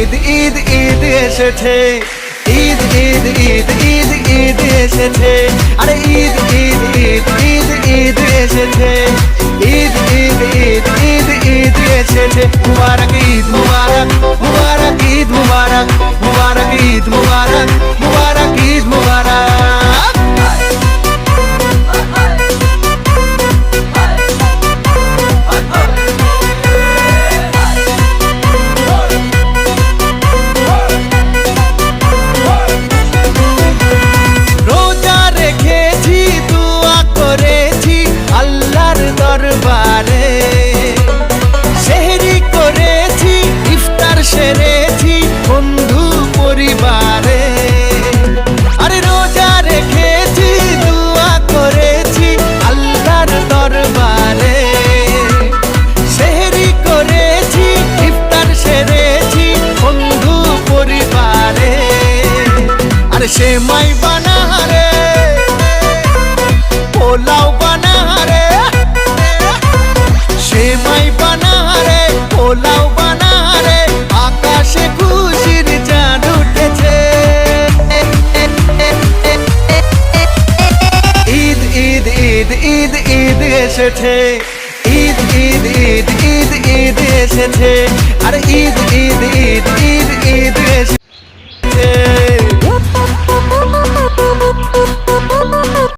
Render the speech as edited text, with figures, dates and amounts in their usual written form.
ঈদ ঈদ ঈদ এসেছে, ঈদ ঈদ ঈদ ঈদ ঈদ এসেছে, আরে ঈদ ঈদ ঈদ ঈদ ঈদ এসেছে, ঈদ ঈদ ঈদ ঈদ ঈদ এসেছে। মুবারক ঈদ মুবারক, মুবারক ঈদ মুবারক, মুবারক ঈদ মুবারক, মুবারক ঈদ মুবারক। রোজা রেখেছি, দোয়া করেছি আল্লাহর দরবারে, সেহরি করেছি, ইফতার সেরেছি বন্ধু পরিবারে। আরে রোজা রেখেছি, দোয়া করেছি আল্লাহর দরবারে, সেহরি করেছি, ইফতার সেরেছি বন্ধু পরিবারে। আরে সেমাই বানা রে, পোলাও বানা রে, সেমাই বানা রে, পোলাও বানা রে, আকাশে খুশির চাঁদ উঠেছে। ঈদ ঈদ ঈদ ঈদ ঈদ এসেছে, ঈদ ঈদ ঈদ ঈদ ঈদ এসেছে, আর ঈদ ঈদ